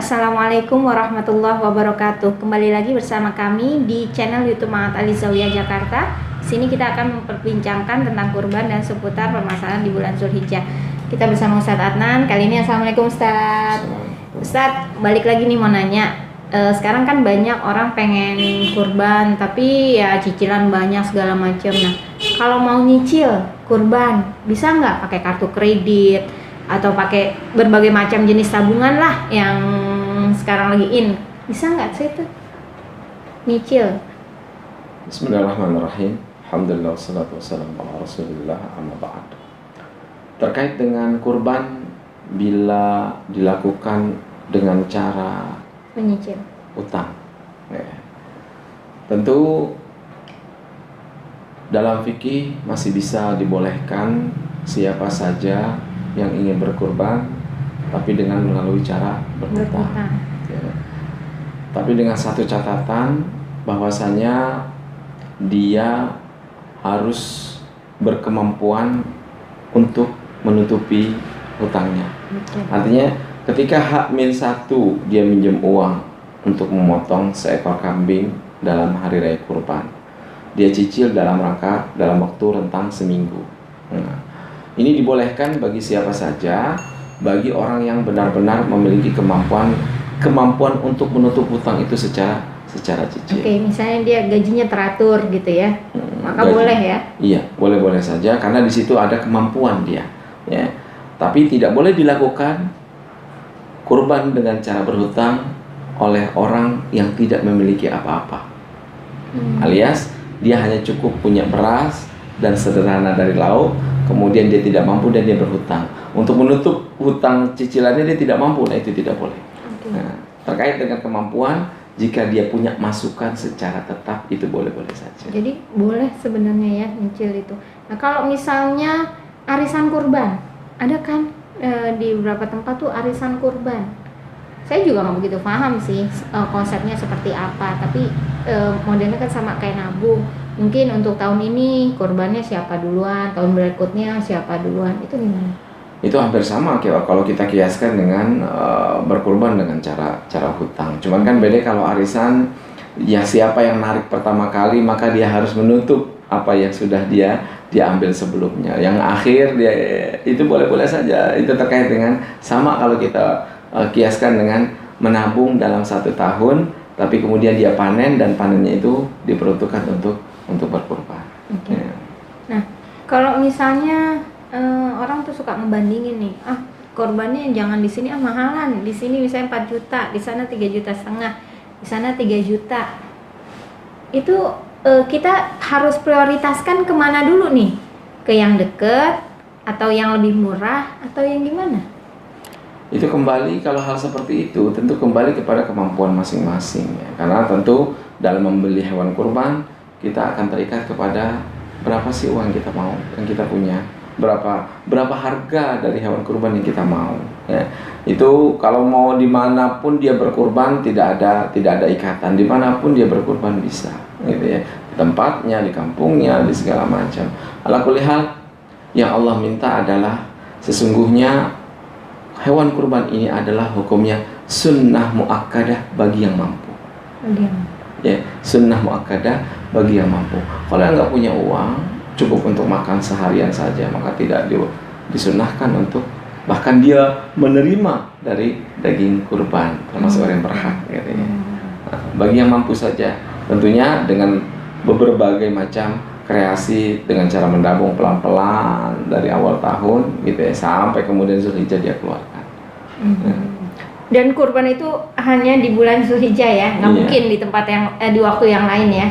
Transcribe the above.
Assalamualaikum warahmatullahi wabarakatuh. Kembali lagi bersama kami di channel YouTube Mahat Ali Zawiyah Jakarta. Di sini kita akan memperbincangkan tentang kurban dan seputar permasalahan di bulan Zulhijjah. Kita bersama Ustadz Adnan. Kali ini Assalamualaikum Ustadz. Ustadz, balik lagi nih mau nanya. Sekarang kan banyak orang pengen kurban, tapi ya cicilan banyak segala macam. Nah, kalau mau nyicil kurban, bisa nggak pakai kartu kredit atau pakai berbagai macam jenis tabungan lah yang sekarang lagi in? Bisa nggak sih itu nyicil? Bismillahirrahmanirrahim. Alhamdulillah wassalatu wassalamu ala rasulillah amma ba'd. Terkait dengan kurban, bila dilakukan dengan cara Menyicil utang, tentu dalam fikih masih bisa dibolehkan siapa saja yang ingin berkurban, tapi dengan melalui cara berhutang. Ya. Tapi dengan satu catatan, bahwasanya dia harus berkemampuan untuk menutupi hutangnya. Artinya ketika H-1 dia minjem uang untuk memotong seekor kambing dalam hari raya kurban, dia cicil dalam waktu rentang seminggu. Nah, ini dibolehkan bagi siapa saja, bagi orang yang benar-benar memiliki kemampuan untuk menutup hutang itu secara cicil. Oke, misalnya dia gajinya teratur gitu ya, maka boleh ya? Iya, boleh-boleh saja karena di situ ada kemampuan dia. Ya, tapi tidak boleh dilakukan kurban dengan cara berhutang oleh orang yang tidak memiliki apa-apa. Alias dia hanya cukup punya beras dan sederhana dari lauk, kemudian dia tidak mampu dan dia berhutang. Untuk menutup hutang cicilannya dia tidak mampu, nah itu tidak boleh. Nah, terkait dengan kemampuan, jika dia punya masukan secara tetap, itu boleh-boleh saja. Jadi boleh sebenarnya ya nyicil itu. Nah, kalau misalnya arisan kurban, ada kan di beberapa tempat tuh arisan kurban. Saya juga nggak begitu paham sih konsepnya seperti apa, tapi modelnya kan sama kayak nabung. Mungkin untuk tahun ini kurbannya siapa duluan, tahun berikutnya siapa duluan, itu gimana? Itu hampir sama kalau kita kiaskan dengan berkurban dengan cara hutang. Cuman kan beda kalau arisan, ya siapa yang narik pertama kali maka dia harus menutup apa yang sudah dia ambil sebelumnya. Yang akhir dia itu boleh-boleh saja. Itu terkait dengan sama kalau kita kiaskan dengan menabung dalam 1 tahun, tapi kemudian dia panen dan panennya itu diperuntukkan untuk berkurban. Okay. Ya. Nah, kalau misalnya orang tuh suka ngebandingin nih, korbannya jangan di sini mahalan, di sini misalnya 4 juta, di sana 3,5 juta, di sana 3 juta. Itu kita harus prioritaskan kemana dulu nih? Ke yang deket atau yang lebih murah atau yang gimana? Itu kembali, kalau hal seperti itu tentu kembali kepada kemampuan masing-masing ya. Karena tentu dalam membeli hewan kurban kita akan terikat kepada berapa sih uang yang kita mau, yang kita punya, berapa harga dari hewan kurban yang kita mau ya. Itu kalau mau dimanapun dia berkurban tidak ada ikatan, dimanapun dia berkurban bisa gitu ya, di tempatnya, di kampungnya, di segala macam. Ala kulli hal, yang Allah minta adalah sesungguhnya hewan kurban ini adalah hukumnya sunnah muakkadah bagi yang mampu. Ya, sunnah muakkadah bagi yang mampu. Kalau yang nggak punya uang, cukup untuk makan seharian saja, maka tidak disunnahkan untuk bahkan dia menerima dari daging kurban, termasuk orang yang berhak. Gitu ya. Nah, bagi yang mampu saja, tentunya dengan berbagai macam kreasi, dengan cara menabung pelan-pelan dari awal tahun gitu ya, sampai kemudian Zulhijjah dia keluarkan. Dan kurban itu hanya di bulan Zulhijjah ya, nggak mungkin di tempat yang di waktu yang lain ya.